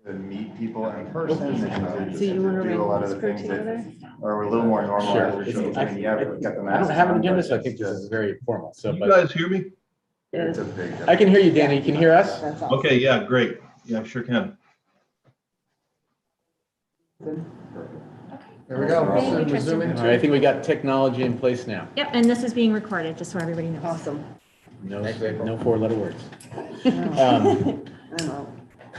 to meet people in person and So you want to do a lot of the things that are a little more normalized. Sure. I mean, yeah, we've got the I don't masks have an on, agenda, but so I think it's this just- is very formal. So, You but guys hear me? it's a big I can hear you, Danny. Can you hear us? That's awesome. Okay, yeah, great. Yeah, I sure can. There we go. Thank you, We're Tristan. resuming. All right, I think we got technology in place now. Yep, and this is being recorded, just so everybody knows. Awesome. No, Thanks, April. no four-letter words. I Um, know.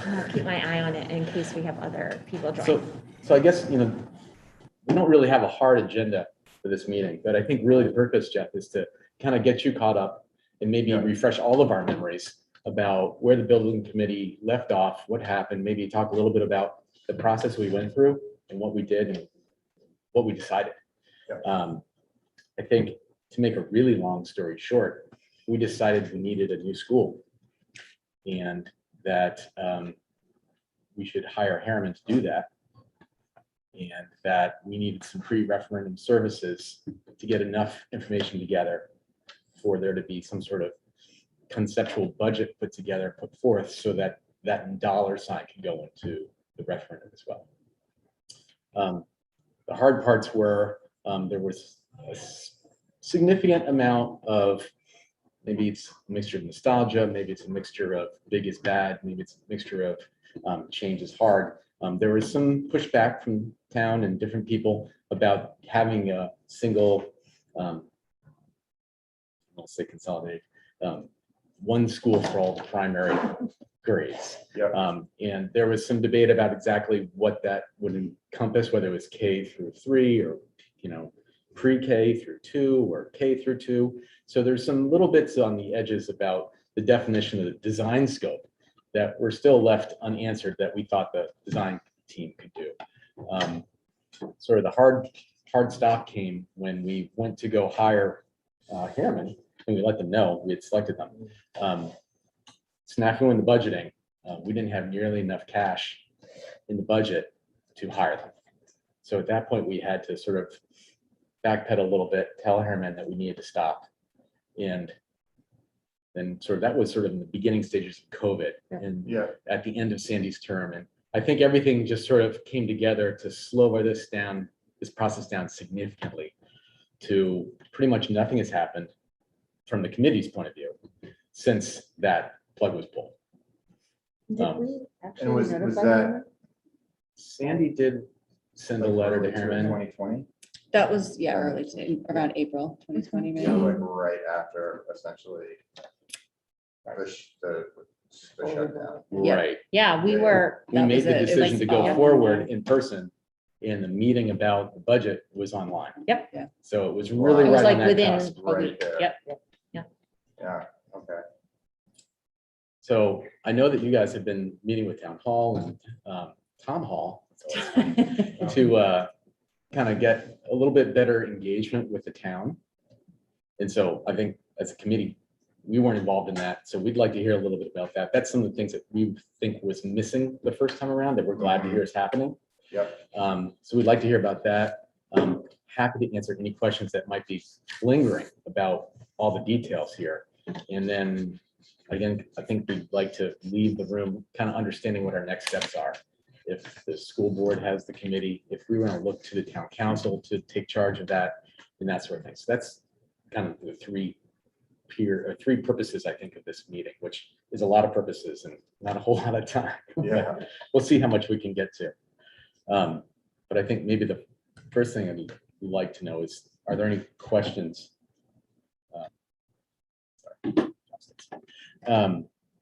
I'll keep my eye on it in case we have other people join. So I guess, we don't really have a hard agenda for this meeting, but I think really the purpose, Jeff, is to kind of get you caught up and maybe Yeah. refresh all of our memories about where the building committee left off, what happened, maybe talk a little bit about the process we went through and what we did and what we decided. Yeah. I think to make a really long story short, we decided we needed a new school and that we should hire Harriman to do that. And that we needed some pre-referendum services to get enough information together for there to be some sort of conceptual budget put together, put forth, so that that dollar sign can go into the referendum as well. The hard parts were there was a significant amount of, maybe it's a mixture of nostalgia, maybe it's a mixture of big is bad, maybe it's a mixture of change is hard. There was some pushback from town and different people about having a single, I'll say consolidated, one school for all the primary grades. Yep. And there was some debate about exactly what that would encompass, whether it was K through 3 or, pre-K through 2 or K through 2. So there's some little bits on the edges about the definition of the design scope that were still left unanswered that we thought the design team could do. Sort of the hard stop came when we went to go hire Harriman, and we let them know we had selected them. Snafu in the budgeting, we didn't have nearly enough cash in the budget to hire them. So at that point, we had to sort of backpedal a little bit, tell Harriman that we needed to stop. And then that was sort of in the beginning stages of COVID and Yeah. at the end of Sandy's term. And I think everything just sort of came together to slow this process down significantly to pretty much nothing has happened from the committee's point of view since that plug was pulled. Did we actually And was notify that them? Sandy did send a letter to Harriman. 2020? That was, yeah, early to around April 2020, maybe. Yeah, like right after essentially the shutdown. Yeah. Right. Yeah, we Yeah. were, We That made was the it. It was decision to go fall. forward in person, and the meeting about the budget was online. Yep. Yeah. So it was really Wow. it was right on like that within cusp. a right week. there. Yep. Yeah, okay. So I know that you guys have been meeting with Town Hall and Tom Hall to kind of get a little bit better engagement with the town. And so I think as a committee, we weren't involved in that. So we'd like to hear a little bit about that. That's some of the things that we think was missing the first time around that we're glad to hear is happening. Yep. So we'd like to hear about that. Happy to answer any questions that might be lingering about all the details here. And then again, I think we'd like to leave the room kind of understanding what our next steps are. If the school board has the committee, if we want to look to the town council to take charge of that and that sort of thing. So that's kind of the three purposes, I think, of this meeting, which is a lot of purposes and not a whole lot of time. Yeah. We'll see how much we can get to. But I think maybe the first thing I'd like to know is, are there any questions?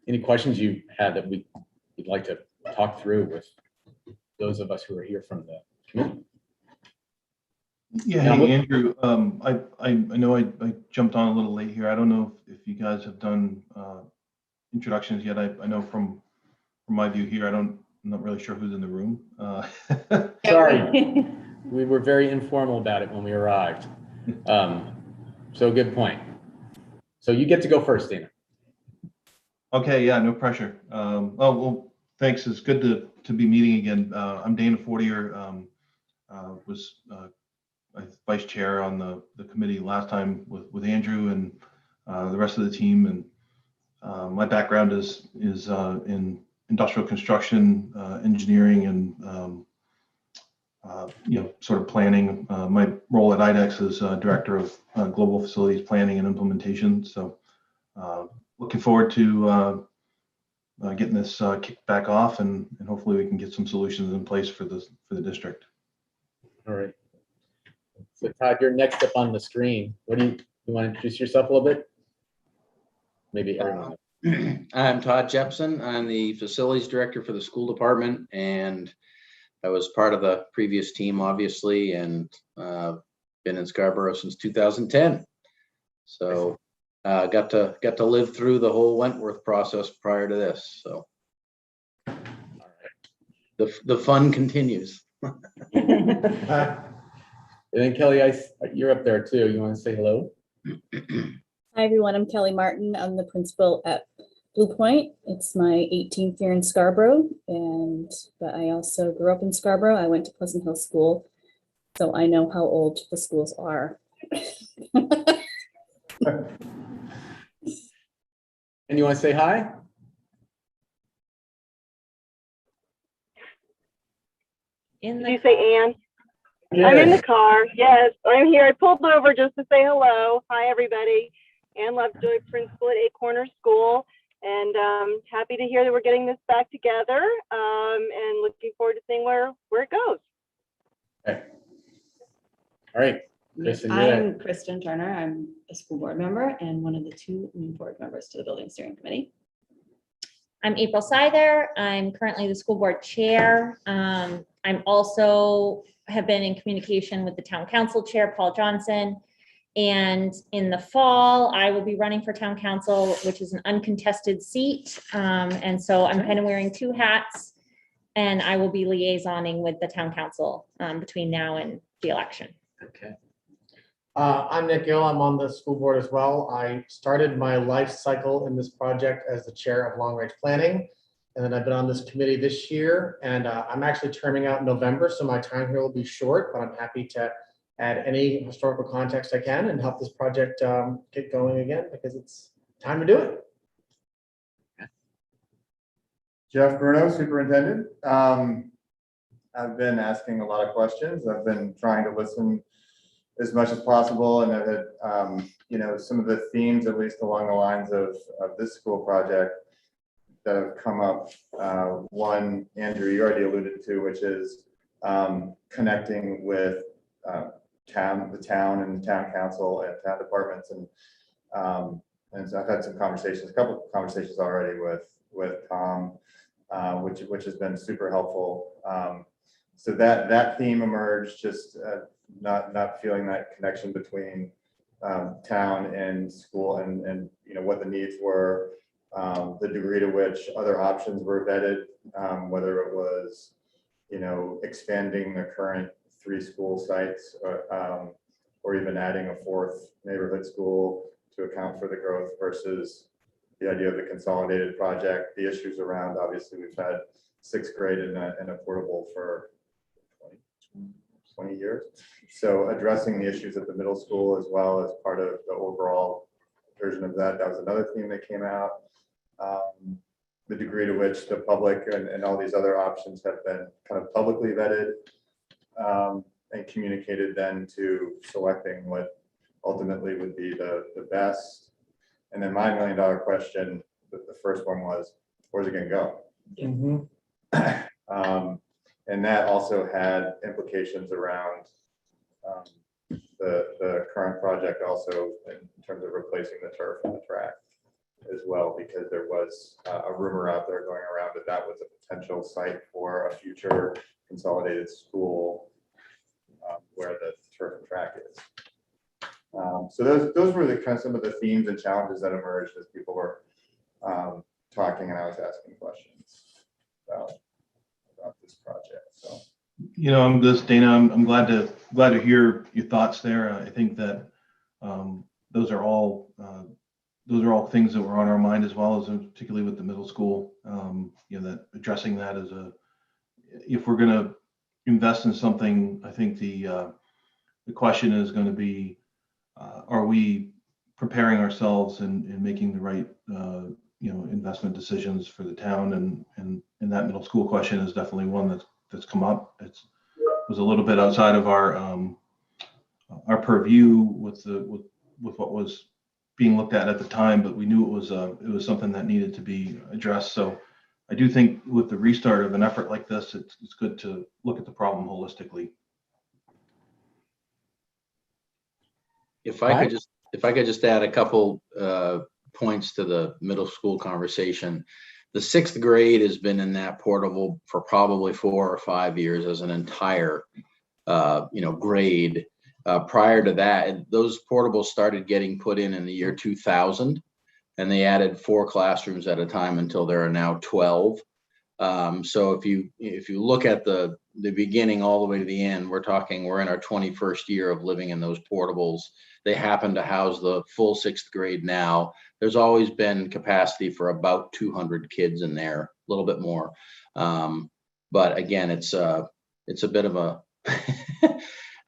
Any questions you had that we'd like to talk through with those of us who are here from the committee? Yeah, Yeah, hey, Andrew, I know I jumped on a little late here. I don't know if you guys have done introductions yet. I know from my view here, I'm not really sure who's in the room. Sorry, we were very informal about it when we arrived. So good point. So you get to go first, Dana. Okay, yeah, no pressure. Oh, well, thanks. It's good to be meeting again. I'm Dana Fortier, was vice chair on the committee last time with Andrew and the rest of the team. And my background is in industrial construction, engineering, and sort of planning. My role at IDEX is Director of Global Facilities Planning and Implementation. So looking forward to getting this kicked back off, and hopefully we can get some solutions in place for the district. All right. So Todd, you're next up on the screen. What do you want to introduce yourself a little bit? Maybe everyone. I'm Todd Jepsen. I'm the facilities director for the school department, and I was part of the previous team, obviously, and been in Scarborough since 2010. So got to live through the whole Wentworth process prior to this. So the fun continues. And then Kelly, you're up there too. You want to say hello? Hi, everyone. I'm Kelly Martin. I'm the principal at Blue Point. It's my 18th year in Scarborough, but I also grew up in Scarborough. I went to Pleasant Hill School, so I know how old the schools are. And you want to say hi? In Did the you say Ann? Yes. I'm in the car. Yes, I'm here. I pulled over just to say hello. Hi, everybody. Ann Lovejoy, principal at Eight Corners School, and happy to hear that we're getting this back together, and looking forward to seeing where it goes. Okay. All right. Kristen, you're there. I'm Kristen Turner. I'm a school board member and one of the 2 new board members to the building steering committee. I'm April Seither. I'm currently the school board chair. I'm also have been in communication with the town council chair, Paul Johnson. And in the fall, I will be running for town council, which is an uncontested seat. And so I'm kind of wearing 2 hats, and I will be liaisoning with the town council between now and the election. Okay. I'm Nick Gill. I'm on the school board as well. I started my life cycle in this project as the chair of long range planning. And then I've been on this committee this year, and I'm actually terming out in November. So my time here will be short, but I'm happy to add any historical context I can and help this project get going again, because it's time to do it. Jeff Bruno, Superintendent. I've been asking a lot of questions. I've been trying to listen as much as possible, and I've had, some of the themes, at least along the lines of this school project, that have come up. One, Andrew, you already alluded to, which is connecting with the town and town council and town departments, and so I've had a couple of conversations already with Tom, which has been super helpful. So that theme emerged, just not feeling that connection between town and school, and what the needs were, the degree to which other options were vetted, whether it was expanding the current 3 school sites, or even adding a 4th neighborhood school to account for the growth, versus the idea of the consolidated project. The issues around, obviously, we've had 6th grade in a portable for 20 years. So addressing the issues at the middle school as well as part of the overall version of that was another theme that came out. The degree to which the public and all these other options have been kind of publicly vetted, and communicated then to selecting what ultimately would be the best. And then my $1 million question, the first one was, where's it going to go? Mm-hmm. And that also had implications around the current project, also in terms of replacing the turf and the track as well, because there was a rumor out there going around that was a potential site for a future consolidated school, where the turf and track is. So those were the kind of some of the themes and challenges that emerged as people were talking, and I was asking questions about this project. So I'm Dana. I'm glad to hear your thoughts there. I think that those are all things that were on our mind, as well as particularly with the middle school. That addressing that if we're going to invest in something, I think the question is going to be, are we preparing ourselves and making the right investment decisions for the town, and that middle school question is definitely one that's come up. It was a little bit outside of our purview with what was being looked at the time, but we knew it was something that needed to be addressed. So I do think with the restart of an effort like this, it's good to look at the problem holistically. If I could just add a couple points to the middle school conversation. The 6th grade has been in that portable for probably 4 or 5 years as an entire grade. Prior to that, those portables started getting put in the year 2000, and they added 4 classrooms at a time until there are now 12. So if you look at the beginning all the way to the end, we're in our 21st year of living in those portables. They happen to house the full 6th grade now. There's always been capacity for about 200 kids in there, a little bit more. But again, it's a bit of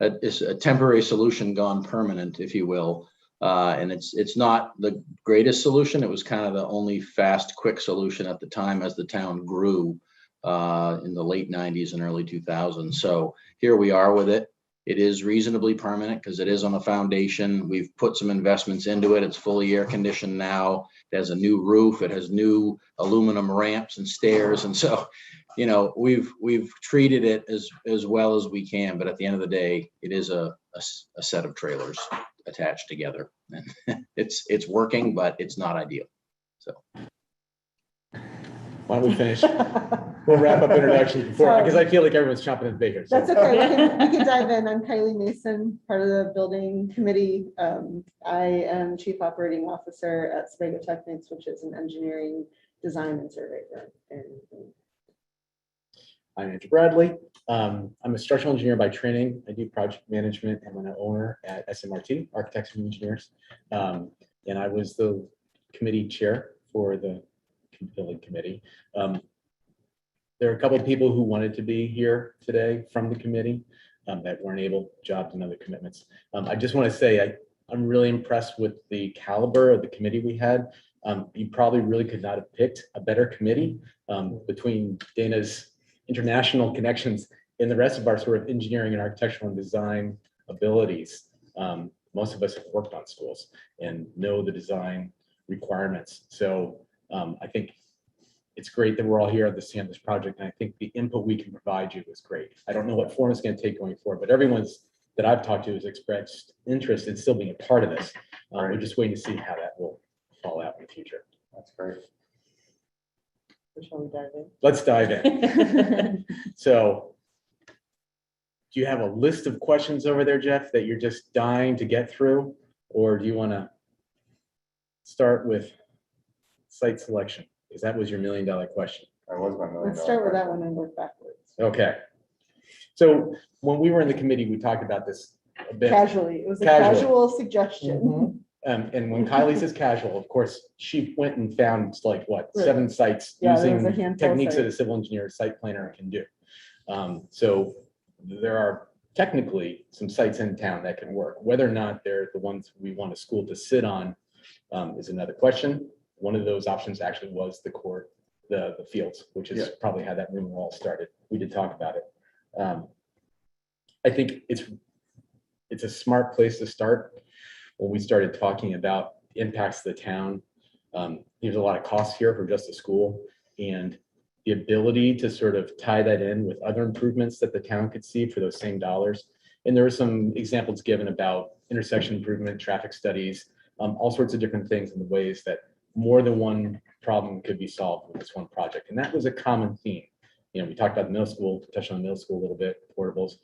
it's a temporary solution gone permanent, if you will. And it's not the greatest solution. It was kind of the only fast, quick solution at the time as the town grew in the late 90s and early 2000s. So here we are with it. It is reasonably permanent because it is on a foundation. We've put some investments into it. It's fully air conditioned now. It has a new roof. It has new aluminum ramps and stairs. And so, we've treated it as well as we can. But at the end of the day, it is a set of trailers attached together. And it's working, but it's not ideal. So Why don't we finish? We'll wrap up introductions before, because I feel like everyone's chomping at the bacon. So. That's okay. We can dive in. I'm Kylie Mason, part of the building committee. I am Chief Operating Officer at Sebago Technics, which is an engineering, design, and survey firm. I'm Andrew Bradley. I'm a structural engineer by training. I do project management. I'm an owner at SMRT, Architects and Engineers. And I was the committee chair for the building committee. There are a couple of people who wanted to be here today from the committee that weren't able, jobs and other commitments. I just want to say I'm really impressed with the caliber of the committee we had. You probably really could not have picked a better committee between Dana's international connections and the rest of our sort of engineering and architectural and design abilities. Most of us have worked on schools and know the design requirements. So I think it's great that we're all here at the stand this project. And I think the input we can provide you is great. I don't know what form it's going to take going forward, but everyone's that I've talked to has expressed interest in still being a part of this. We're just waiting to see how that will fall out in the future. That's great. Shall we dive in? Let's dive in. So do you have a list of questions over there, Jeff, that you're just dying to get through? Or do you want to start with site selection? Because that was your $1 million question. That was my $1 million. Let's start with that one and work backwards. Okay. So when we were in the committee, we talked about this a bit. Casually. It was a Casually. casual suggestion. Mm-hmm. And when Kylie says casual, of course, she went and found like what, Right. 7 sites Yeah, there using was a handful of techniques that a sites. civil engineer, site planner can do. So there are technically some sites in town that can work. Whether or not they're the ones we want a school to sit on is another question. One of those options actually was the court, the fields, which is probably how that rumor all started. We did talk about it. I think it's a smart place to start. When we started talking about impacts to the town, there's a lot of costs here for just a school, and the ability to sort of tie that in with other improvements that the town could see for those same dollars. And there were some examples given about intersection improvement, traffic studies, all sorts of different things in the ways that more than one problem could be solved with this one project. And that was a common theme. We talked about the middle school, touched on the middle school a little bit, portables.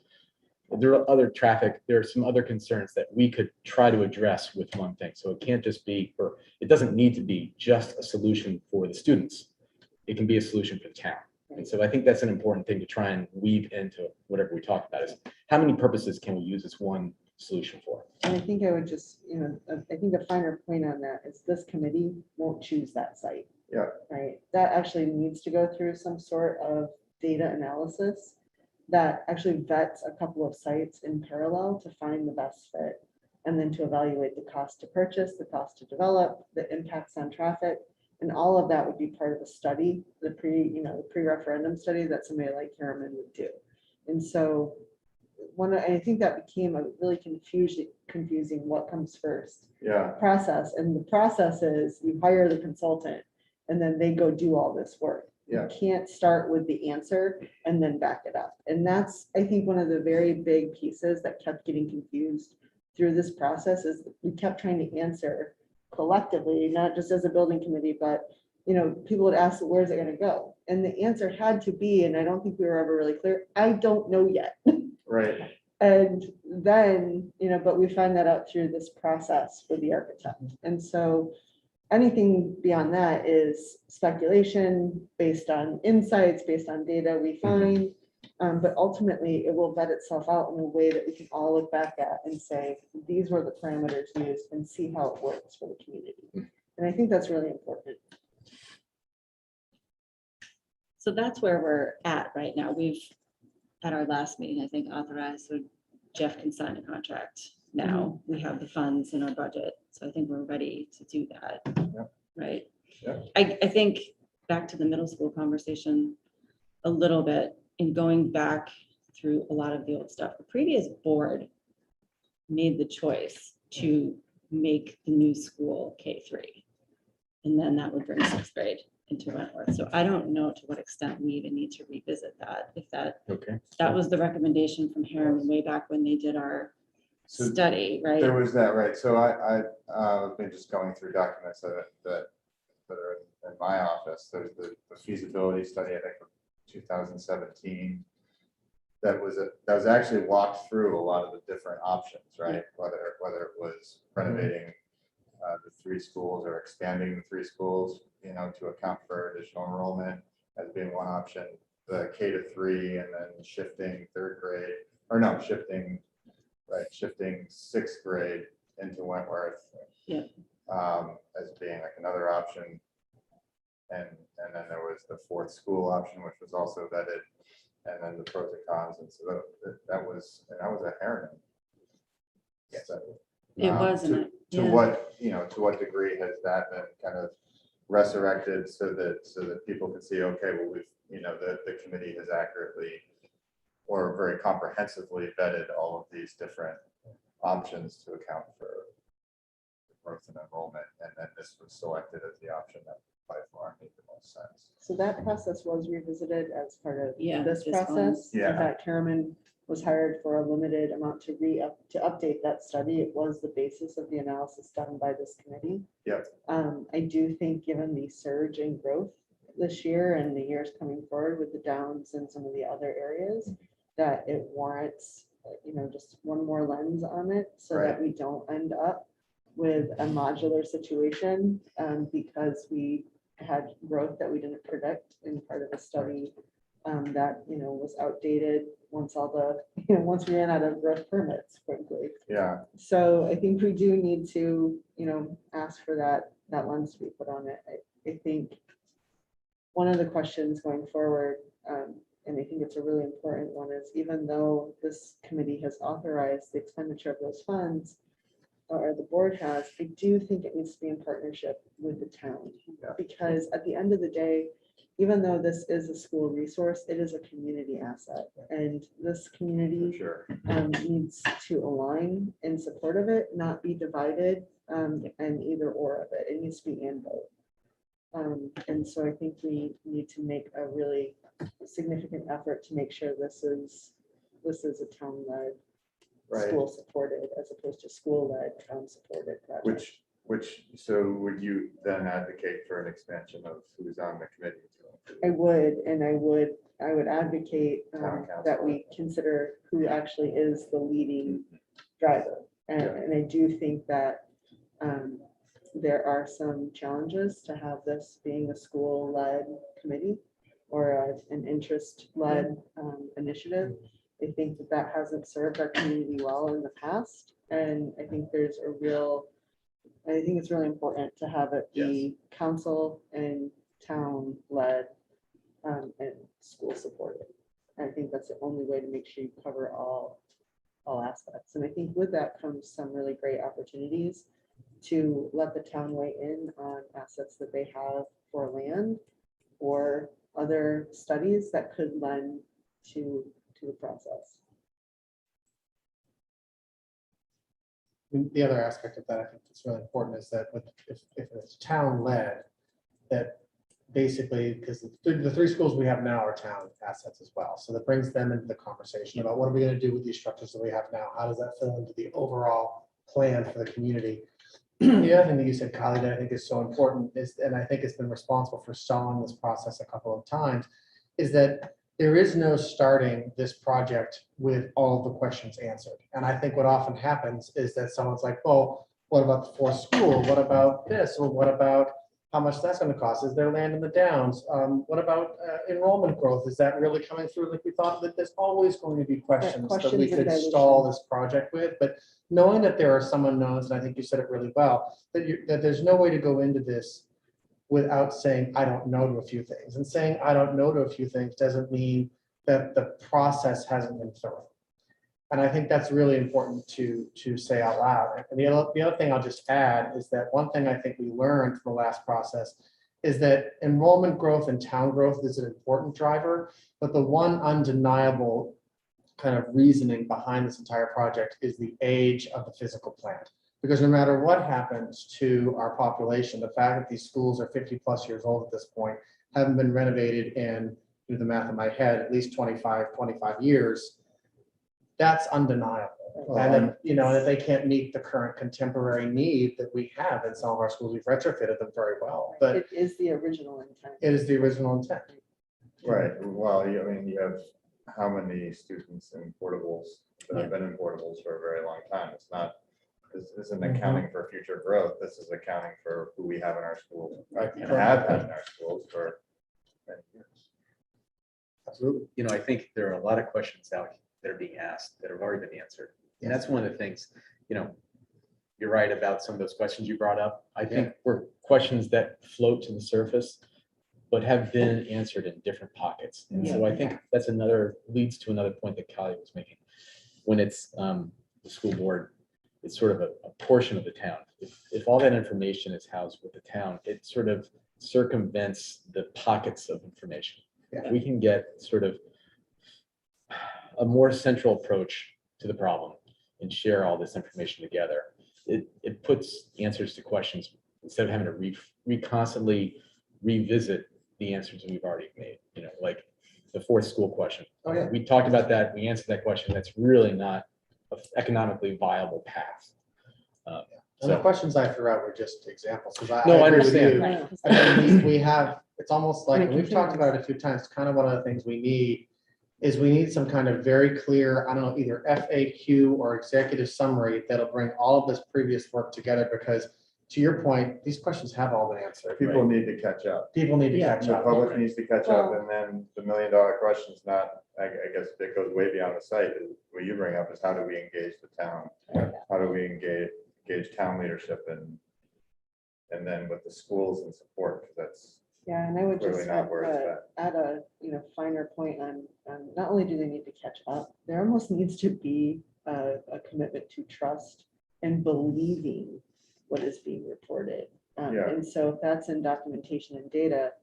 There are other traffic, there are some other concerns that we could try to address with one thing. So it can't just be, or it doesn't need to be just a solution for the students. It can be a solution for the town. And so I think that's an important thing to try and weave into whatever we talk about is how many purposes can we use this one solution for? And I think I would just, I think a finer point on that is this committee won't choose that site. Yeah. Right. That actually needs to go through some sort of data analysis that actually vets a couple of sites in parallel to find the best fit, and then to evaluate the cost to purchase, the cost to develop, the impacts on traffic, And all of that would be part of a study, the pre-referendum study that somebody like Harriman would do. And so I think that became a really confusing what comes first Yeah, process. And the process is you hire the consultant and then they go do all this work. Yeah. You can't start with the answer and then back it up. And that's, I think, one of the very big pieces that kept getting confused through this process is we kept trying to answer collectively, not just as a building committee, but people would ask, where's it gonna go? And the answer had to be, and I don't think we were ever really clear, I don't know yet. right. And then, but we find that out through this process with the architect. And so anything beyond that is speculation based on insights, based on data we find. But ultimately, it will vet itself out in a way that we can all look back at and say, these were the parameters used and see how it works for the community. And I think that's really important. So that's where we're at right now. We've, at our last meeting, I think authorized, so Jeff can sign a contract now. We have the funds in our budget. So I think we're ready to do that. Yep. Right? Yep. I think back to the middle school conversation a little bit, in going back through a lot of the old stuff, the previous board made the choice to make the new school K-3. And then that would bring sixth grade into Wentworth. So I don't know to what extent we even need to revisit that. If that was the recommendation from Harriman way back when they did our study, right? There was that, right. So I've been just going through documents that are in my office. There's the feasibility study, I think, from 2017. That was actually walked through a lot of the different options, right? Whether it was renovating the 3 schools or expanding the 3 schools, to account for additional enrollment as being one option, the K-3, and then shifting 3rd grade, or no, shifting 6th grade into Wentworth. Yeah. As being like another option. And then there was the 4th school option, which was also vetted, and then the pros and cons. And so that was a Harriman. It wasn't it? To what degree has that been kind of resurrected so that people can see, okay, well, the committee has accurately or very comprehensively vetted all of these different options to account for growth and enrollment, and then this was selected as the option that by far made the most sense. So that process was revisited as part of this this process. one. Yeah. In fact, Harriman was hired for a limited amount to update that study. It was the basis of the analysis done by this committee. Yep. I do think, given the surge in growth this year and the years coming forward with the downs in some of the other areas, that it warrants, just one more lens on it, so that we don't end up with a modular situation because we had growth that we didn't predict in part of the study that was outdated once once we ran out of growth permits, frankly. Yeah. So I think we do need to ask for that lens to be put on it. I think one of the questions going forward, and I think it's a really important one, is even though this committee has authorized the expenditure of those funds, or the board has, I do think it needs to be in partnership with the town. Yeah. Because at the end of the day, even though this is a school resource, it is a community asset. And this community Sure. needs to align in support of it, not be divided and either or of it. It needs to be and both. And so I think we need to make a really significant effort to make sure this is a town-led, school supported, as opposed to school-led, town supported project. So would you then advocate for an expansion of who's on the committee? I would advocate Town council. that we consider who actually is the leading driver. And I do think that there are some challenges to have this being a school-led committee or an interest-led initiative. I think that hasn't served our community well in the past. And I think it's really important to have it be council and town-led and school supported. I think that's the only way to make sure you cover all aspects. And I think with that comes some really great opportunities to let the town weigh in on assets that they have for land or other studies that could lend to the process. The other aspect of that, I think that's really important, is that if it's town-led, that basically, because the three schools we have now are town assets as well. So that brings them into the conversation about what are we going to do with these structures that we have now? How does that fit into the overall plan for the community? The other thing that you said, Kylie, that I think is so important is, and I think it's been responsible for stalling this process a couple of times, is that there is no starting this project with all of the questions answered. And I think what often happens is that someone's like, well, what about the fourth school? What about this? Or what about how much that's going to cost? Is there land in the downs? What about enrollment growth? Is that really coming through like we thought? That there's always going to be questions that we questions and could dilution. stall this project with. But knowing that there are some unknowns, and I think you said it really well, that there's no way to go into this without saying, I don't know to a few things. And saying, I don't know to a few things doesn't mean that the process hasn't been thorough. And I think that's really important to say out loud. And the other thing I'll just add is that one thing I think we learned from the last process is that enrollment growth and town growth is an important driver, but the one undeniable kind of reasoning behind this entire project is the age of the physical plant. Because no matter what happens to our population, the fact that these schools are 50+ years old at this point, haven't been renovated in, do the math in my head, at least 25 years, that's undeniable. And then, you know, and if they can't meet the current contemporary need that we have in some of our schools, we've retrofitted them very well, but It is the original intent. it is the original intent. Right, well, I mean, you have how many students in portables that have been in portables for a very long time? It's not, this isn't accounting for future growth. This is accounting for who we have in our schools, and have had in our schools for many years. Absolutely. You know, I think there are a lot of questions out that are being asked that have already been answered. And that's one of the things, you know, you're right about some of those questions you brought up. I think were questions that float to the surface, but have been answered in different pockets. And so I think that's leads to another point that Callie was making. When it's the school board, it's sort of a portion of the town. If all that information is housed with the town, it sort of circumvents the pockets of information. Yeah. We can get sort of a more central approach to the problem and share all this information together. It puts answers to questions instead of having to constantly revisit the answers that we've already made, you know, like the fourth school question. Oh, yeah. We talked about that, we answered that question. That's really not an economically viable path. And the questions I threw out were just examples. Because No, I agree with understand. you. Right. I mean, we have, it's almost like, Right, and we've talked about it a few times, kind of one of the things we need is we need some kind of very clear, I don't know, either FAQ or executive summary that'll bring all of this previous work together, because to your point, these questions have all been answered. People need to catch up. People need to Yeah. catch The up. public needs to catch up, Well- and then the $1 million question is not, I guess it goes way beyond the site. What you bring up is how do we engage the town? How do we engage town leadership and then with the schools and support, because that's Yeah, and I would clearly just not where it's at. add a, finer point on, not only do they need to catch up, there almost needs to be a commitment to trust and believing what is being reported. Yeah. And so if that's in documentation and data,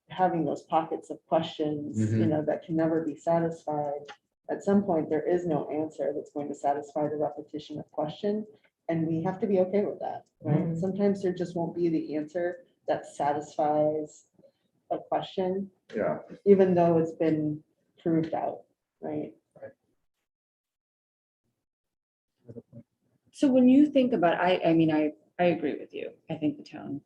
having those pockets of questions, that can never be satisfied. At some point, there is no answer that's going to satisfy the repetition of question. And we have to be okay with that, right? Sometimes there just won't be the answer that satisfies a question, Yeah, even though it's been proved out, right? So when you think about, I mean, I agree with you. I think the town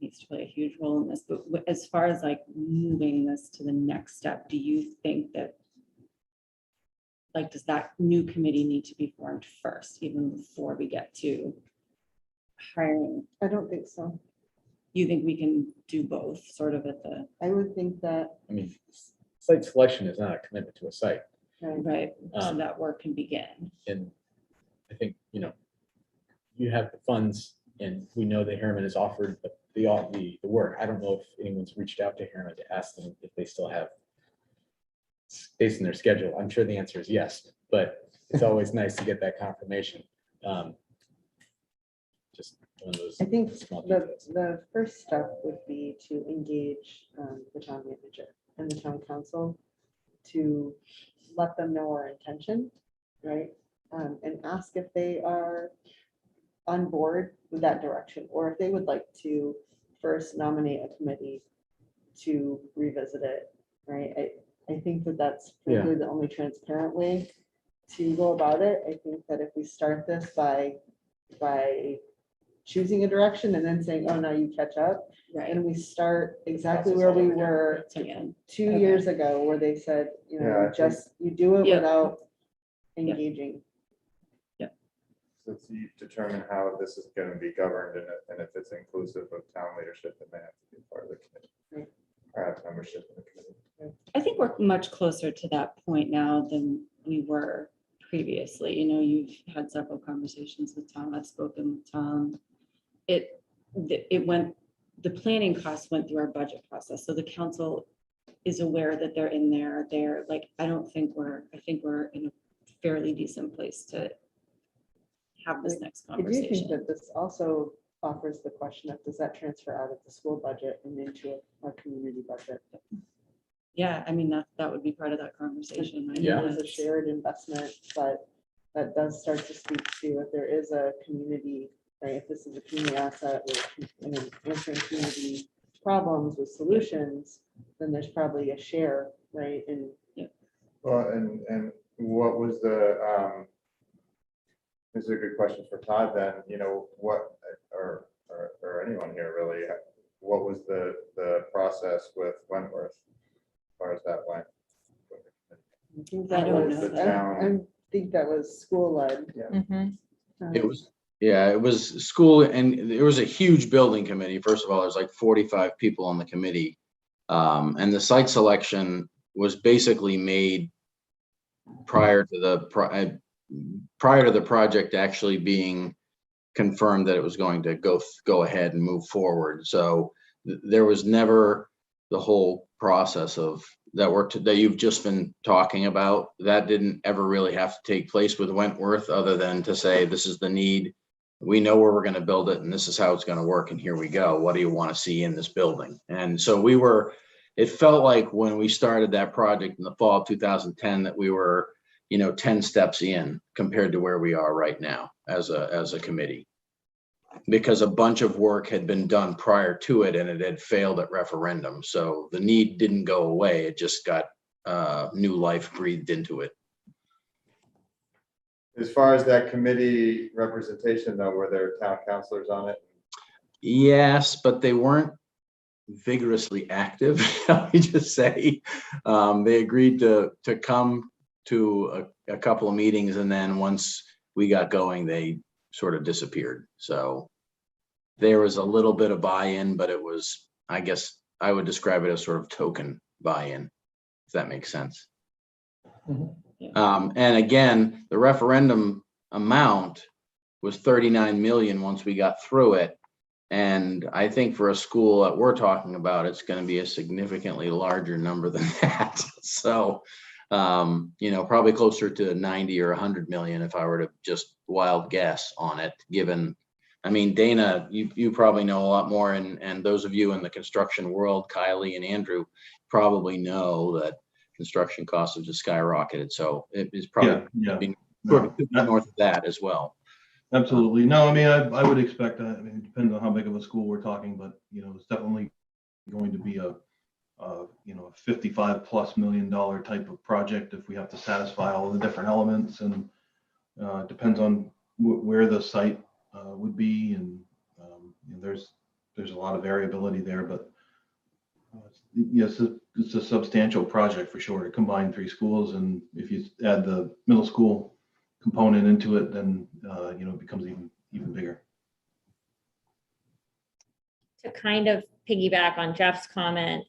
needs to play a huge role in this, but as far as like moving this to the next step, do you think that, like, does that new committee need to be formed first, even before we get to hiring? I don't think so. You think we can do both sort of at the, I would think that, I mean, site selection is not a commitment to a site. right, so Um, that work can begin? And I think, you have the funds and we know that Harriman has offered the work. I don't know if anyone's reached out to Harriman to ask them if they still have based on their schedule? I'm sure the answer is yes, but it's always nice to get that confirmation. Just one of those I think small the, details. the first step would be to engage the town manager and the town council to let them know our intention, right? And ask if they are on board with that direction, or if they would like to first nominate a committee to revisit it, right? I think that that's frankly the only transparent way to go about it. I think that if we start this by choosing a direction and then saying, oh, now you catch up, Right. and we start exactly Process where all we over were again. 2 Okay. years ago, where they said, you Yeah, I know, think- just, you do it Yeah. without Yeah. engaging. So you determine how this is going to be governed and if it's inclusive of town leadership, then they have to be part of the committee. Right. Or have membership in the committee. I think we're much closer to that point now than we were previously. You know, you've had several conversations with Tom. I've spoken with Tom. The planning costs went through our budget process, so the council is aware that they're in there. They're like, I think we're in a fairly decent place to have this next I do think conversation. that this also offers the question of, does that transfer out of the school budget and into our community budget? Yeah, I mean, that would be part of that conversation. Right? Yeah. It is a shared investment, but that does start to speak to if there is a community, right? If this is a community asset with answering community problems with solutions, then there's probably a share, right? And Well, and what was the, this is a good question for Todd then, you know, what, or anyone here really, what was the process with Wentworth as far as that went? I think I that don't was, know that. I think that was school led. Mhm. It was, yeah, it was school, and there was a huge building committee. First of all, there's like 45 people on the committee. And the site selection was basically made prior to the project actually being confirmed that it was going to go ahead and move forward. So there was never the whole process of that you've just been talking about. That didn't ever really have to take place with Wentworth, other than to say, this is the need. We know where we're going to build it, and this is how it's going to work. And here we go. What do you want to see in this building? And so it felt like when we started that project in the fall of 2010, that we were, 10 steps in compared to where we are right now as a committee, because a bunch of work had been done prior to it and it had failed at referendum. So the need didn't go away. It just got new life breathed into it. As far as that committee representation though, were there town councilors on it? Yes, but they weren't vigorously active, let me just say. They agreed to come to a couple of meetings, and then once we got going, they sort of disappeared. So there was a little bit of buy-in, but it was, I guess I would describe it as sort of token buy-in, if that makes sense. Mhm. And again, the referendum amount was 39 million once we got through it. And I think for a school that we're talking about, it's going to be a significantly larger number than that. So, probably closer to 90 or 100 million if I were to just wild guess on it, given, I mean, Dana, you probably know a lot more, and those of you in the construction world, Kylie and Andrew, probably know that construction costs have just skyrocketed. So it is probably north of that as well. Absolutely. No, I mean, I would expect that. I mean, it depends on how big of a school we're talking, but, it's definitely going to be a $55+ million type of project if we have to satisfy all the different elements, and depends on where the site would be, and there's a lot of variability there, but yes, it's a substantial project for sure to combine 3 schools, and if you add the middle school component into it, then it becomes even bigger. To kind of piggyback on Jeff's comment,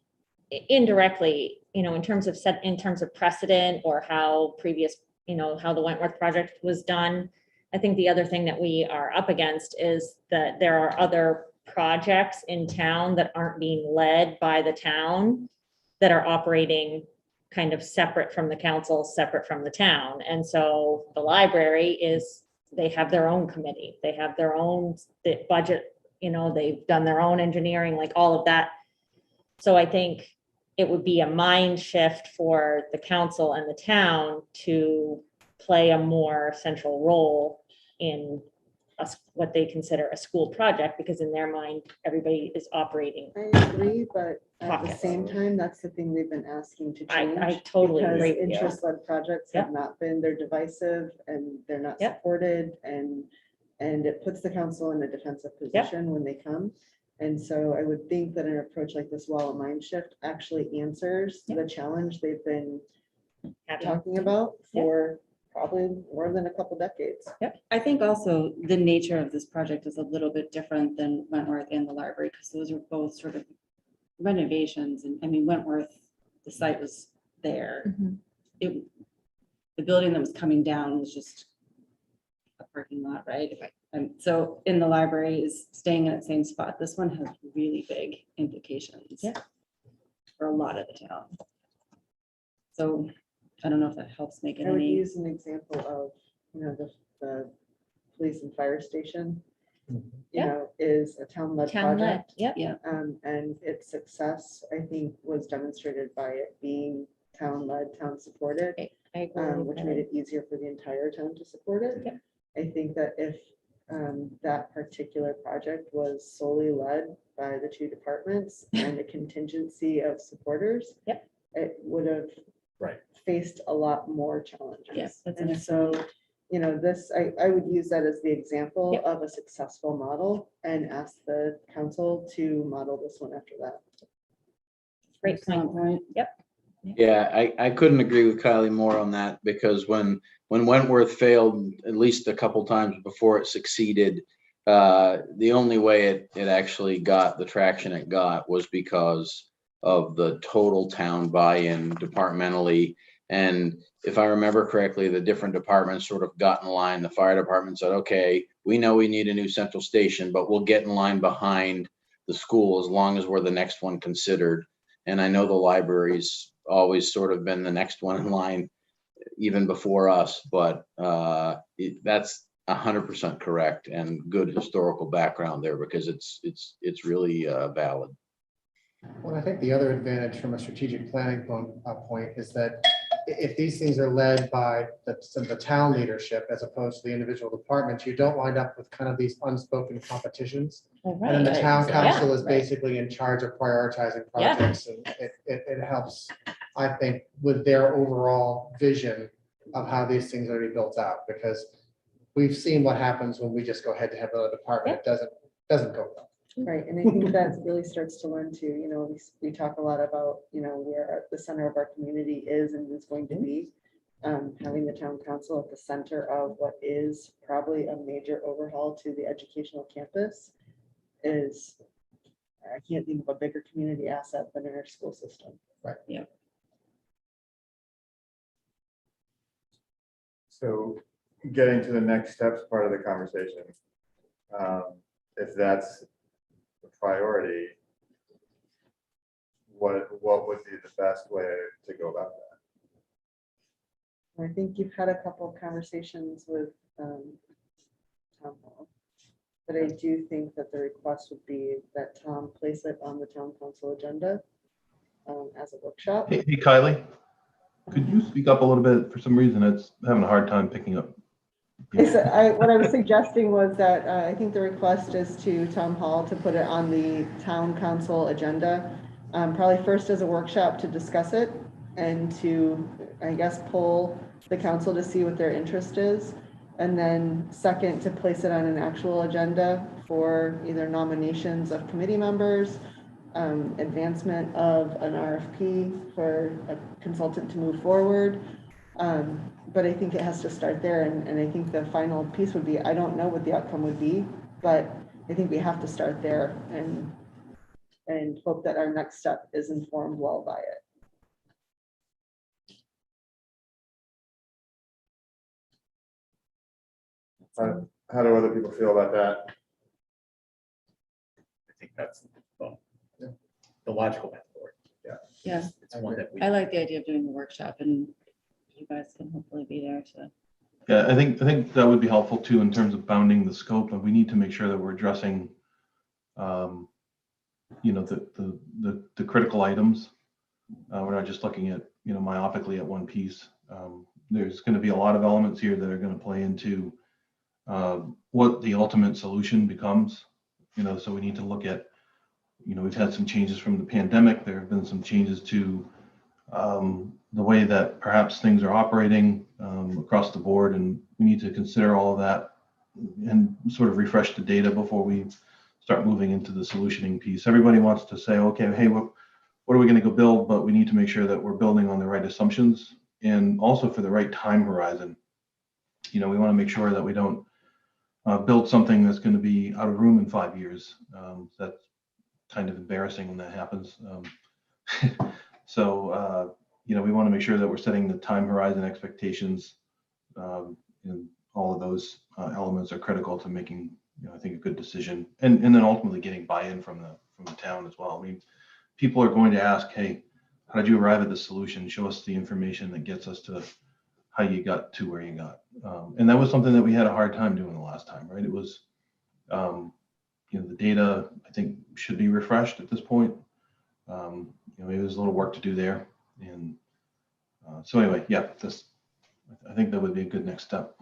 indirectly, in terms of precedent or how previous, how the Wentworth project was done. I think the other thing that we are up against is that there are other projects in town that aren't being led by the town that are operating kind of separate from the council, separate from the town. And so the library they have their own committee, they have their own budget, they've done their own engineering, like all of that. So I think it would be a mind shift for the council and the town to play a more central role in what they consider a school project, because in their mind, everybody is operating. I agree, but at the Pockets. same time, that's the thing we've been asking to change. I totally because agree with you. interest-led projects have not been, they're divisive and they're not Yep. supported, and it puts the council in a defensive position when they come. And so I would think that an approach like this, while a mind shift, actually answers Yep. the challenge they've been Having- talking about Yep. for probably more than a couple decades. I think also the nature of this project is a little bit different than Wentworth and the library, because those are both sort of renovations. And I mean, Wentworth, the site was there. Mhm. The building that was coming down was just a parking lot, right? So in the library is staying in that same spot. This one has really big implications. Yeah. For a lot of the town. So I don't know if that helps make it I would any. use an example of, the police and fire station, Yeah. is a town-led Town led, project. yep. Yeah, And its success, I think, was demonstrated by it being town-led, town-supported, I agree with which that. made it easier for the entire town to support it. Yep. I think that if that particular project was solely led by the two departments and a contingency of supporters, Yep. it would have Right. faced a lot more challenges. Yes, that's And so, this, I would use that as the example Yep. of a successful model and ask the council to model this one after that. Great excellent point. point. Yeah, I couldn't agree with Kylie more on that, because when Wentworth failed at least a couple times before it succeeded, the only way it actually got the traction it got was because of the total town buy-in departmentally. And if I remember correctly, the different departments sort of got in line. The fire department said, okay, we know we need a new central station, but we'll get in line behind the school as long as we're the next one considered. And I know the library's always sort of been the next one in line, even before us, but that's 100% correct, and good historical background there, because it's really valid. Well, I think the other advantage from a strategic planning point is that if these things are led by the town leadership as opposed to the individual departments, you don't wind up with kind of these unspoken competitions. And then the town council is basically in charge of prioritizing Yeah. projects, and it helps, I think, with their overall vision of how these things are to be built out, because we've seen what happens when we just go head to head with a department. It doesn't go well. Right, and I think that really starts to lend to, we talk a lot about, where the center of our community is and is going to be. Having the town council at the center of what is probably a major overhaul to the educational campus is, I can't think of a bigger community asset than in our school system. Right. Yeah. So getting to the next steps part of the conversation, if that's the priority, what would be the best way to go about that? I think you've had a couple of conversations with town hall. But I do think that the request would be that Tom place it on the town council agenda as a workshop. Hey, Kylie, could you speak up a little bit? For some reason, it's having a hard time picking up. What I was suggesting was that I think the request is to Tom Hall to put it on the town council agenda. Probably first as a workshop to discuss it and to, I guess, poll the council to see what their interest is. And then second, to place it on an actual agenda for either nominations of committee members, advancement of an RFP for a consultant to move forward. But I think it has to start there. And I think the final piece would be, I don't know what the outcome would be, but I think we have to start there and hope that our next step is informed well by it. How do other people feel about that? I think that's the logical path forward. Yeah. Yeah, It's one that we. I like the idea of doing the workshop, and you guys can hopefully be there to. Yeah, I think that would be helpful too in terms of bounding the scope, and we need to make sure that we're addressing, you know, the critical items. We're not just looking at, you know, myopically at one piece. There's going to be a lot of elements here that are going to play into what the ultimate solution becomes. You know, so we need to look at, you know, we've had some changes from the pandemic. There have been some changes to the way that perhaps things are operating across the board, and we need to consider all of that and sort of refresh the data before we start moving into the solutioning piece. Everybody wants to say, okay, hey, what are we going to go build? But we need to make sure that we're building on the right assumptions and also for the right time horizon. You know, we want to make sure that we don't build something that's going to be out of room in 5 years. That's kind of embarrassing when that happens. So, you know, we want to make sure that we're setting the time horizon expectations, and all of those elements are critical to making, you know, I think a good decision, and then ultimately getting buy-in from the town as well. I mean, people are going to ask, hey, how did you arrive at the solution? Show us the information that gets us to how you got to where you got. And that was something that we had a hard time doing the last time, right? It was, you know, the data, I think, should be refreshed at this point. You know, maybe there's a little work to do there. And so anyway, yeah, I think that would be a good next step.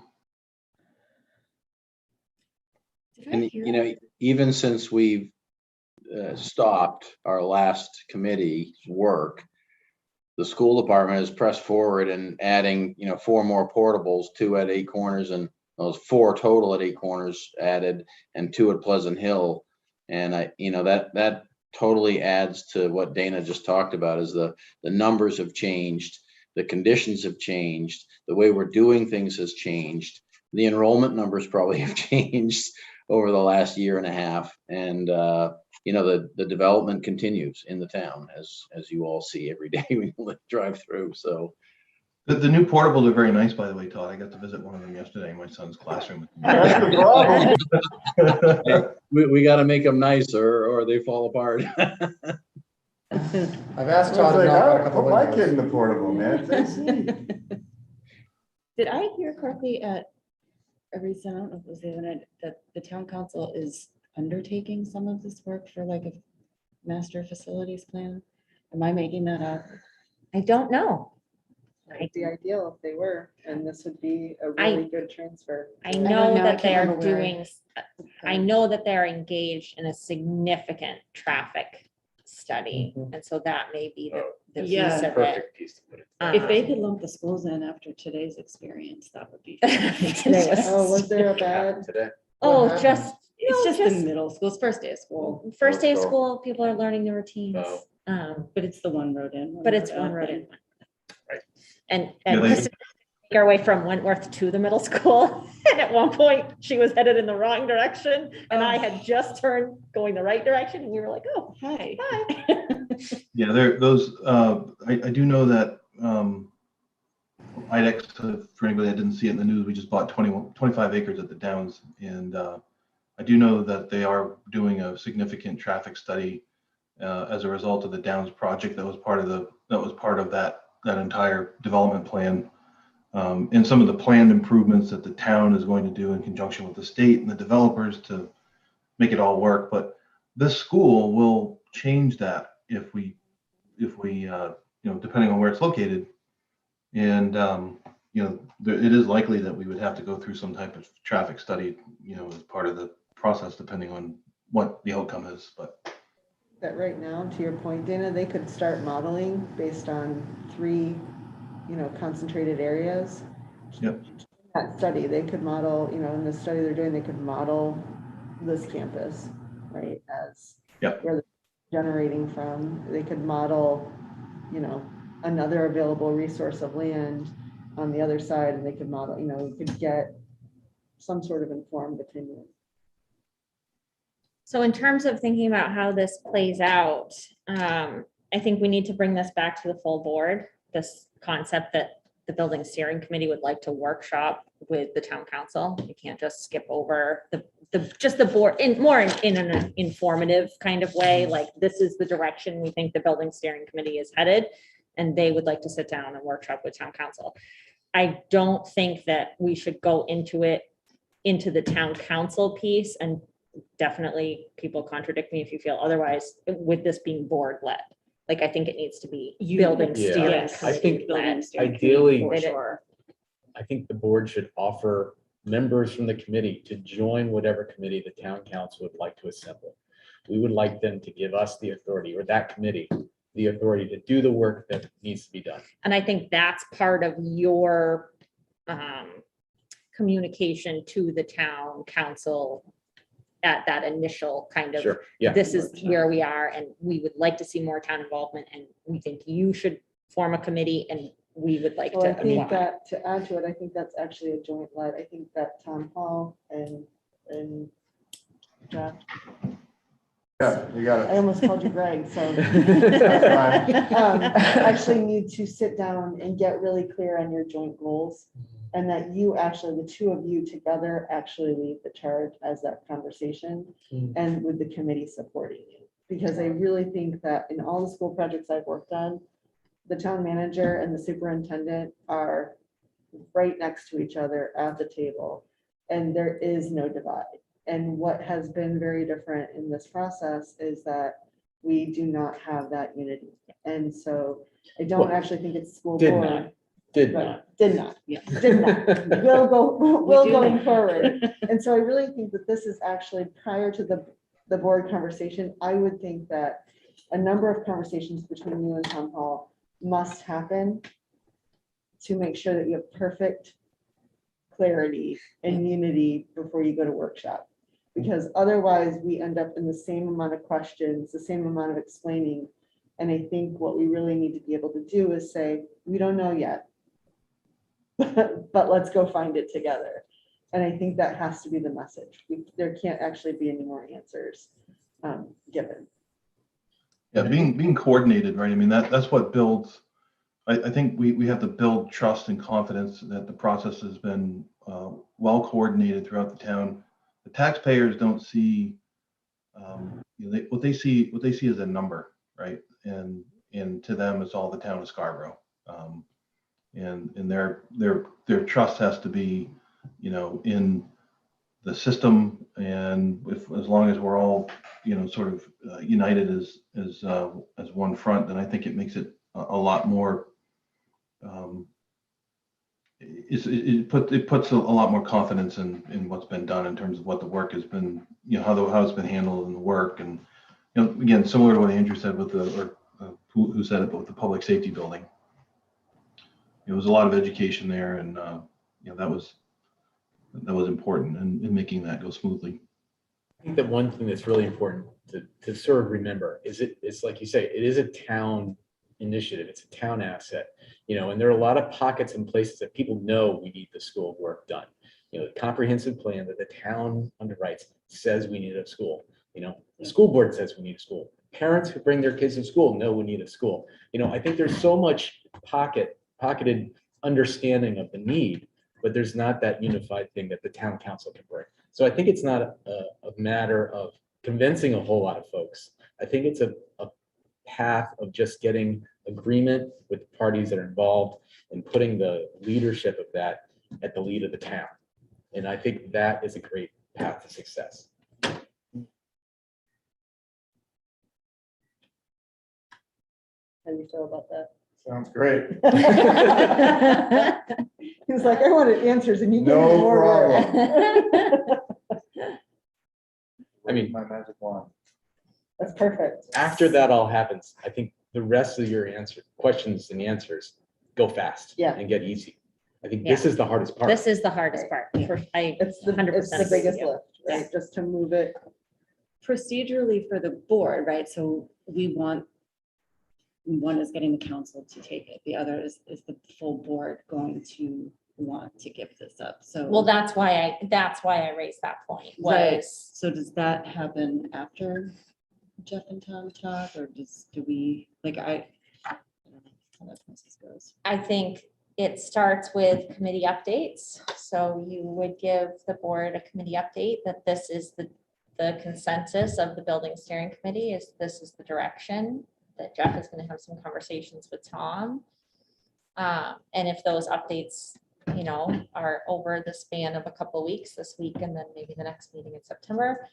And, you know, even since we've stopped our last committee work, the school department has pressed forward and adding, you know, 4 more portables, 2 at 8 Corners, and those 4 total at 8 Corners added, and 2 at Pleasant Hill. And you know, that totally adds to what Dana just talked about, is the numbers have changed, the conditions have changed, the way we're doing things has changed, the enrollment numbers probably have changed over the last year and a half. And you know, the development continues in the town, as you all see every day when you drive through. So The new portables are very nice, by the way, Todd. I got to visit one of them yesterday in my son's classroom. That's the problem. we got to make them nicer or they fall apart. I've asked I Todd was to like, knock out a I'll couple put my kid in windows. the portable, man. It's AC. Did I hear correctly at a recent, I don't know if it was the other night, that the town council is undertaking some of this work for like a master facilities plan? Am I making that up? I don't know. It'd be ideal if they were, and this would be a I- really good transfer. I don't know know, I that they can't are remember where I- doing, I know that they're engaged in a significant traffic study. And so that may be the piece Yeah. of it. Perfect piece to put it. If they could lump the schools in after today's experience, that would be. Today was- Oh, was there a bad? Today. Oh, What just, It's no, just the middle schools, first day of school, first day of school, people are learning the routines. Oh. but it's the one road in. But it's road one out road thing. in. Right. And Yeah, they- Kristen make our way from Wentworth to the middle school. And at one point, she was headed in the wrong direction, and I had just turned going the right direction, and we were like, oh, Hi. hi. Yeah, those, I do know that IDEX, for anybody that didn't see it in the news, we just bought 25 acres at the Downs. And I do know that they are doing a significant traffic study as a result of the Downs project that was part of that entire development plan. And some of the planned improvements that the town is going to do in conjunction with the state and the developers to make it all work. But this school will change that if we you know, depending on where it's located. And you know, it is likely that we would have to go through some type of traffic study, you know, as part of the process, depending on what the outcome is. But That right now, to your point, Dana, they could start modeling based on 3, you know, concentrated areas. Yep. That study, they could model, you know, in the study they're doing, they could model this campus, right, as Yep. where they're generating from. They could model, you know, another available resource of land on the other side, and they could model, you know, we could get some sort of informed opinion. So in terms of thinking about how this plays out, I think we need to bring this back to the full board, this concept that the building steering committee would like to workshop with the town council. You can't just skip over just the board in an informative kind of way, like this is the direction we think the building steering committee is headed. And they would like to sit down and workshop with town council. I don't think that we should go into the town council piece, and definitely people contradict me if you feel otherwise, with this being board led. Like, I think it needs to be building Yeah. steering. Yes, I think building steering ideally- committee for They did- sure. I think the board should offer members from the committee to join whatever committee the town council would like to assemble. We would like them to give us the authority, or that committee, the authority to do the work that needs to be done. And I think that's part of your communication to the town council at that initial kind of, Sure, yeah. this is where we are, and we would like to see more town involvement, and we think you should form a committee, and we would like Well, I to. think that, to add to it, I think that's actually a joint led. I think that Tom Hall and Jeff, Yeah, you got I it. almost called you Greg, so. That's fine. Actually need to sit down and get really clear on your joint goals. And that you actually, the two of you together actually lead the charge as that conversation, and with the committee supporting you. Because I really think that in all the school projects I've worked on, the town manager and the superintendent are right next to each other at the table, and there is no divide. And what has been very different in this process is that we do not have that unity. And so I don't Well, actually think it's school Did board. not, did Right, not. did not, Yeah. did not, will do going now. forward. And so I really think that this is actually prior to the board conversation. I would think that a number of conversations between you and Tom Hall must happen to make sure that you have perfect clarity and unity before you go to workshop. Because otherwise we end up in the same amount of questions, the same amount of explaining. And I think what we really need to be able to do is say, we don't know yet, but let's go find it together. And I think that has to be the message. There can't actually be any more answers given. Yeah, being coordinated, right? I mean, that's what builds, I think we have to build trust and confidence that the process has been well coordinated throughout the town. The taxpayers don't see, what they see is a number, right? And to them, it's all the town of Scarborough. And their trust has to be, in the system, and as long as we're all, sort of united as one front, then I think it makes it a lot more. It puts a lot more confidence in what's been done in terms of what the work has been, how it's been handled in the work, and again, similar to what Andrew said with who said it, but with the public safety building. There was a lot of education there, and that was important in making that go smoothly. I think that one thing that's really important to sort of remember is it's like you say, it is a town initiative. It's a town asset, and there are a lot of pockets and places that people know we need the school work done. The comprehensive plan that the town underwrites says we need a school. The school board says we need a school. Parents who bring their kids to school know we need a school. I think there's so much pocketed understanding of the need, but there's not that unified thing that the town council can bring. So I think it's not a matter of convincing a whole lot of folks. I think it's a path of just getting agreement with the parties that are involved and putting the leadership of that at the lead of the town. And I think that is a great path to success. How do you feel about that? Sounds great. He was like, I wanted answers and you gave me No more. problem. I mean- My magic wand. That's perfect. After that all happens, I think the rest of your questions and answers go fast Yeah. and get easy. I think this is the hardest part. This is the hardest part. I It's the 100% biggest agree. lift, right? Just to move it. Procedurally for the board, right? So one is getting the council to take it. The other is the full board going to want to give this up. So. Well, that's why I raised that point. Right. Was So does that happen after Jeff and Tom talk, or do we, like, I don't know how that process goes. I think it starts with committee updates. So you would give the board a committee update that this is the consensus of the building steering committee is this is the direction that Jeff is going to have some conversations with Tom. And if those updates, you know, are over the span of a couple of weeks, this week, and then maybe the next meeting in September,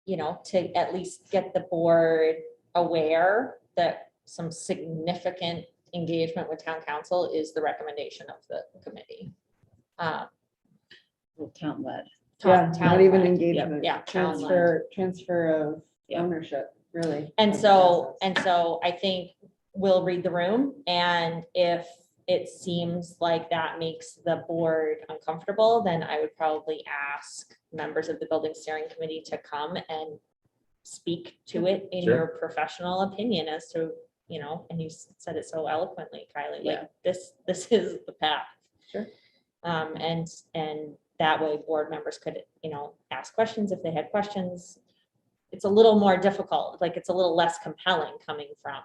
you know, to at least get the board aware that some significant engagement with town council is the recommendation of the committee. Town led. Yeah, not even town-led. engagement. Yeah, town-led. Transfer of Yeah. ownership, really. And of the so, process. I think we'll read the room, and if it seems like that makes the board uncomfortable, then I would probably ask members of the building steering committee to come and speak to it in Sure. your professional opinion as to, you know, and you said it so eloquently, Kylie, Yeah. like this is the path. Sure. And that way board members could, you know, ask questions if they had questions. It's a little more difficult, like it's a little less compelling coming from.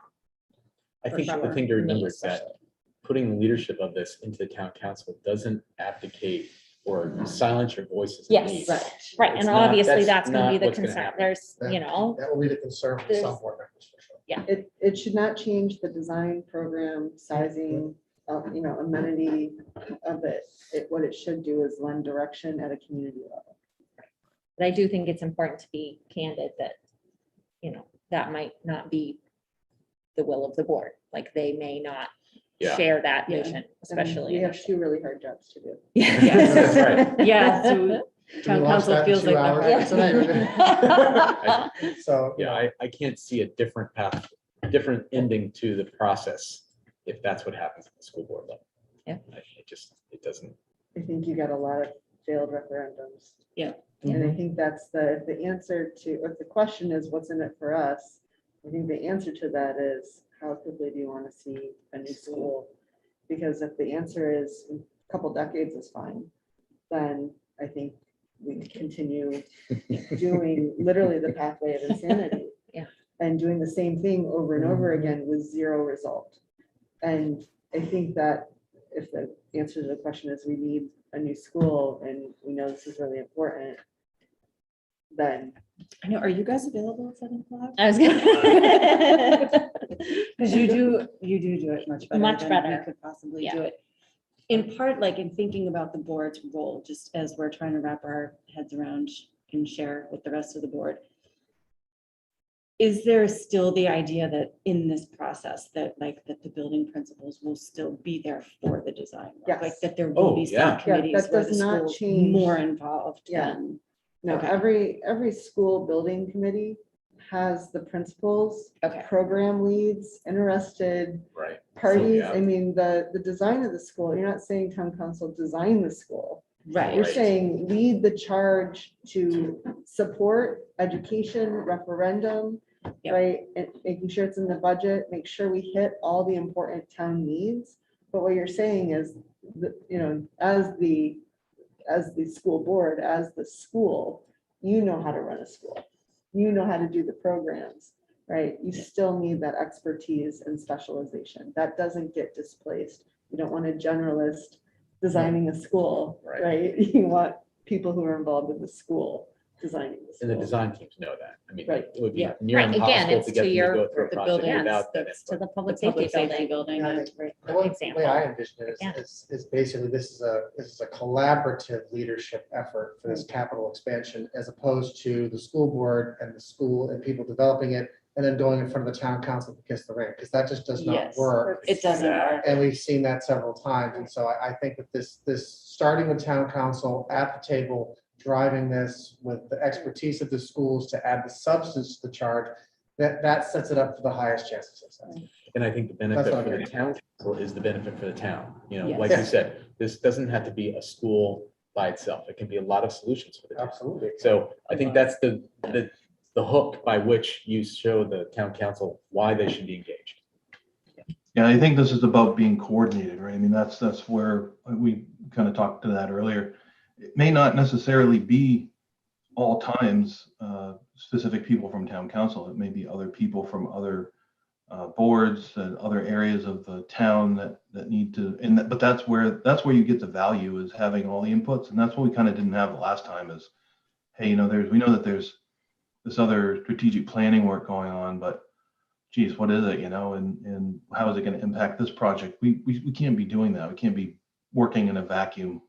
I think the thing to remember is that putting the leadership of this into the town council doesn't abdicate or silence your voices. Yes, right, It's and not- obviously that's that's gonna be not the what's gonna concern, happen. there's, you know, That will be the concern for some There's- board members, for sure. It should not change the design program, sizing, you know, amenity of it. What it should do is lend direction at a community level. but I do think it's important to be candid that, you know, that might not be the will of the board, like they may not Yeah. share that Yeah. vision, And especially. we have two really hard jobs to do. That's right. Yeah, so we town launch council that in feels 2 like the hours? hardest. So, Yeah, I can't see a different path, different ending to the process if that's what happens at the school board level. Yeah. It doesn't. I think you got a lot of failed referendums. Yeah. And I think that's the answer to, if the question is what's in it for us, I think the answer to that is how quickly do you want to see a new school? Because if the answer is a couple decades is fine, then I think we continue doing literally the pathway of insanity. Yeah. And doing the same thing over and over again with zero result. And I think that if the answer to the question is we need a new school and we know this is really important, then I know, are you guys available at 7:00? I was gonna. Because you do it much better. Much than better. We could possibly Yeah. do it. In part, like in thinking about the board's role, just as we're trying to wrap our heads around and share with the rest of the board. Is there still the idea that in this process that the building principals will still be there for the design? work? Yes. Like that there will Oh, be yeah. some committees that where does the not school's change. more involved Yeah. than. no, Okay. every school building committee has the principals, Okay. program leads, interested Right. parties. yeah. I mean, the design of the school, you're not saying town council design the school. Right. You're Right. saying lead the charge to support education referendum, Yep. right? And making sure it's in the budget, make sure we hit all the important town needs. But what you're saying is, you know, as the school board, as the school, you know how to run a school. You know how to do the programs, right? You still need that expertise and specialization. That doesn't get displaced. You don't want a generalist designing a school, Right. right? You want people who are involved in the school designing the And the school. design teams know that. I mean, Right. it would be Yeah. near Right, again, impossible it's to to get them to your- go through a the project building without that. It's to input. the public The safety public safety building. building. Right. The way Example. I envision it Yeah. is basically this is a collaborative leadership effort for this capital expansion as opposed to the school board and the school and people developing it and then going in front of the town council to kiss the ring, because that just does not Yes. work. It doesn't work. And we've seen that several times. And so I think that this starting with town council at the table, driving this with the expertise of the schools to add the substance to the charge, that sets it up for the highest chance of success. And I think the benefit That's what for I'm the town council is the benefit for the town. You know, Yes. like you Yes. said, this doesn't have to be a school by itself. It can be a lot of solutions for the town. Absolutely. So I think that's the hook by which you show the town council why they should be engaged. Yeah, I think this is about being coordinated, right? I mean, that's where we kind of talked to that earlier. It may not necessarily be all times specific people from town council. It may be other people from other boards and other areas of the town that need to, but that's where you get the value, is having all the inputs. And that's what we kind of didn't have the last time is, hey, we know that there's this other strategic planning work going on, but geez, what is it, and how is it going to impact this project? We can't be doing that. We can't be working in a vacuum.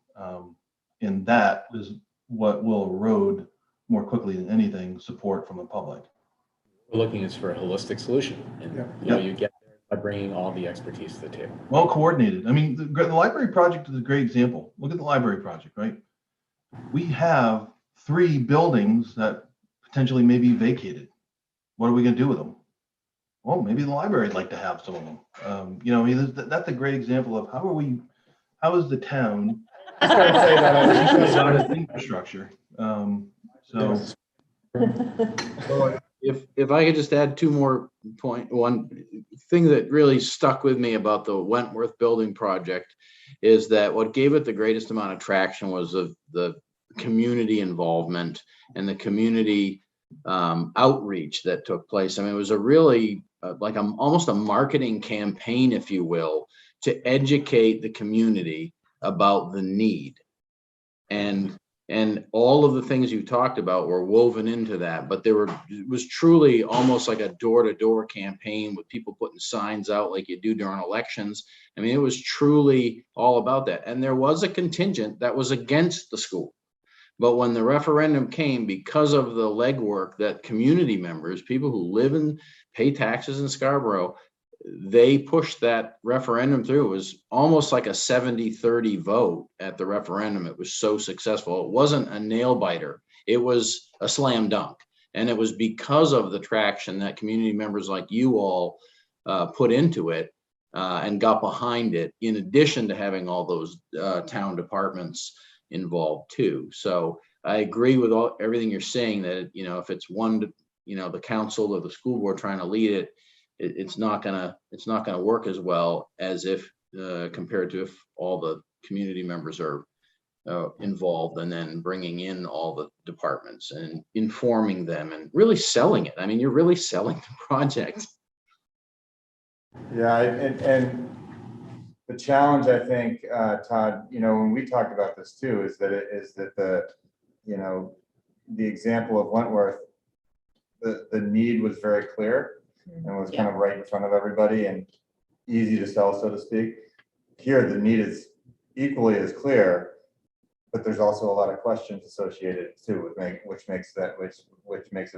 And that is what will erode more quickly than anything support from the public. We're looking is for a holistic solution, and you get there by bringing all the expertise to the table. Well coordinated. I mean, the library project is a great example. Look at the library project, right? We have 3 buildings that potentially may be vacated. What are we going to do with them? Well, maybe the library would like to have some of them. I mean, that's a great example of how is the town I was gonna say that. about its infrastructure. So If I could just add one thing that really stuck with me about the Wentworth building project is that what gave it the greatest amount of traction was the community involvement and the community outreach that took place. I mean, it was a really almost a marketing campaign, if you will, to educate the community about the need. And all of the things you talked about were woven into that, but it was truly almost like a door-to-door campaign with people putting signs out like you do during elections. I mean, it was truly all about that. And there was a contingent that was against the school. But when the referendum came, because of the legwork that community members, people who live and pay taxes in Scarborough, they pushed that referendum through. It was almost like a 70-30 vote at the referendum. It was so successful. It wasn't a nail biter. It was a slam dunk. And it was because of the traction that community members like you all put into it and got behind it, in addition to having all those town departments involved too. So I agree with everything you're saying, that, if it's the council or the school board trying to lead it, it's not gonna work as well as if compared to if all the community members are involved, and then bringing in all the departments and informing them and really selling it. I mean, you're really selling the project. Yeah, and the challenge, I think, Todd, when we talked about this too, is that the example of Wentworth, the need was very clear and was kind of right in front of everybody and easy to sell, so to speak. Here, the need is equally as clear, but there's also a lot of questions associated too, which makes it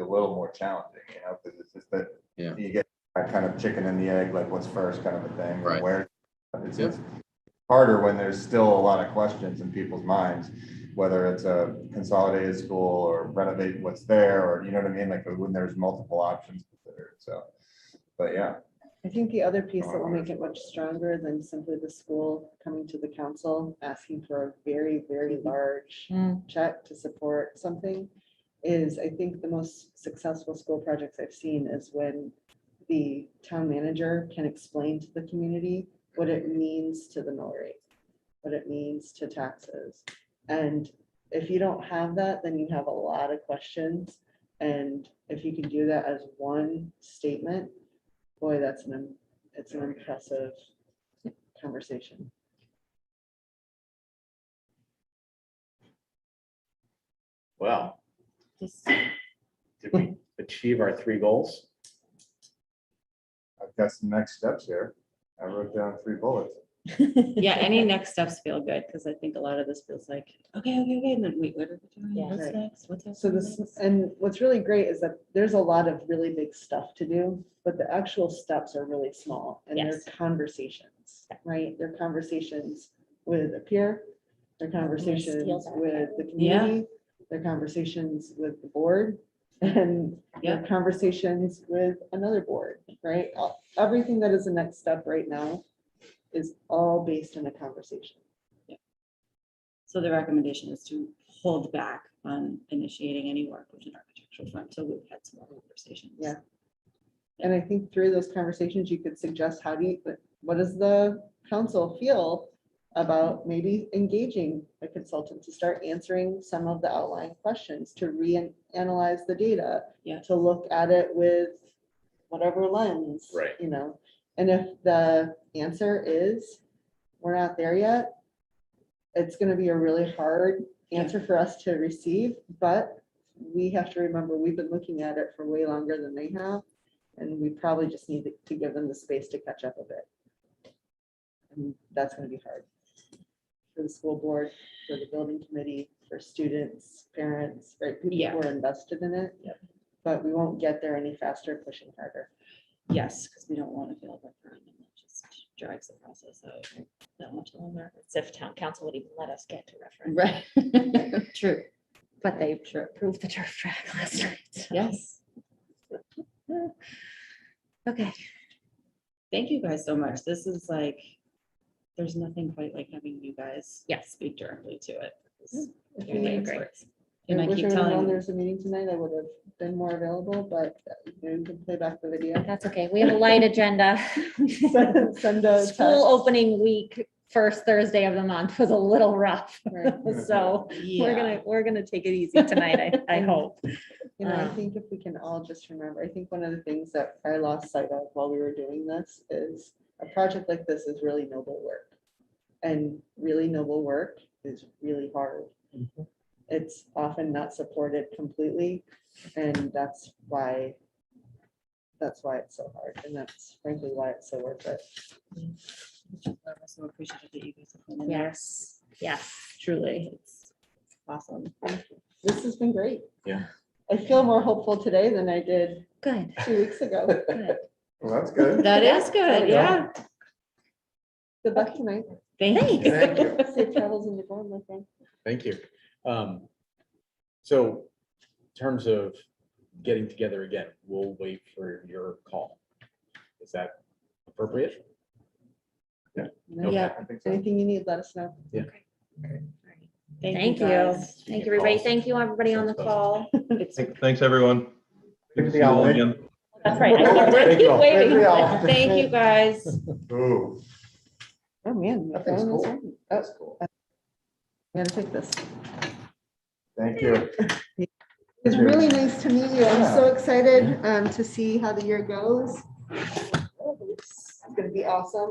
a little more challenging, because it's just that you get that kind of chicken and the egg, like what's first kind of a thing. Right. Where it's harder when there's still a lot of questions in people's minds, whether it's a consolidated school or renovate what's there, or you know what I mean, like when there's multiple options considered. So, but yeah. I think the other piece that will make it much stronger than simply the school coming to the council asking for a very, very large check to support something is, I think the most successful school projects I've seen is when the town manager can explain to the community what it means to the mill rate, what it means to taxes. And if you don't have that, then you have a lot of questions. And if you can do that as one statement, boy, it's an impressive conversation. Well, did we achieve our 3 goals? I've got some next steps here. I wrote down 3 bullets. Yeah, any next steps feel good, because I think a lot of this feels like, okay, and then wait, what are we doing? Yeah. What's Right. next? What's So next? this, and what's really great is that there's a lot of really big stuff to do, but the actual steps are really small, and Yes. they're conversations, right? They're conversations with a peer, they're conversations that. with the community, they're conversations with the board, and they're conversations with another board, right? Everything that is the next step right now is all based in a conversation. So the recommendation is to hold back on initiating any work with an architectural firm until we've had some more conversations. Yeah. And I think through those conversations, you could suggest what does the council feel about maybe engaging a consultant to start answering some of the outlying questions, to reanalyze the data, Yeah. to look at it with whatever lens. Right. You know, and if the answer is, we're not there yet, it's gonna be a really hard answer for us to receive, but we have to remember, we've been looking at it for way longer than they have, and we probably just need to give them the space to catch up a bit. And that's gonna be hard for the school board, for the building committee, for students, parents, right? People Yeah. who are invested in it. Yep. But we won't get there any faster pushing harder. Yes, because we don't want to feel like we're and that just drives the process out that much longer. As if town council would even let us get to referendum. Right. True. But they approved the turf track last night. so. Yes. Okay. Thank you guys so much. This is like, there's nothing quite like having you guys speak directly to it. If You're you the need- experts. I And I wish keep I would have known telling there you, was a meeting tonight, I would have been more available, but you can play back the video. That's okay. We have a light agenda. Send a text. School opening week, first Thursday of the month was a little rough. Right. So we're gonna take it easy tonight, I hope. You know, I think if we can all just remember, I think one of the things that I lost sight of while we were doing this is a project like this is really noble work. And really noble work is really hard. It's often not supported completely, and that's why it's so hard, and that's frankly why it's so worth it. I'm so appreciative that you guys have come in there. Yes, yes. Truly, it's awesome. This has been great. Yeah. I feel more hopeful today than I did Good, 2 weeks ago. good. Well, that's good. That is good, yeah. Good luck tonight. Thank you. Thank you. Safe travels in the dorm, my friend. Thank you. So in terms of getting together again, we'll wait for your call. Is that appropriate? Okay. Yeah, I think so. anything you need, let us know. Thank you. guys. Thank you, everybody. Thank you, everybody on the call. It's Thanks, everyone. Good to see you all again. That's right. I Thank keep you all. waving. Thank you all. Thank you, guys. Ooh, Oh, man. my that thing's phone is cool. on. Oh, That's cool. I gotta take this. Thank you. It's really nice to meet you. I'm Yeah. so excited to see how the year goes. It's gonna be awesome.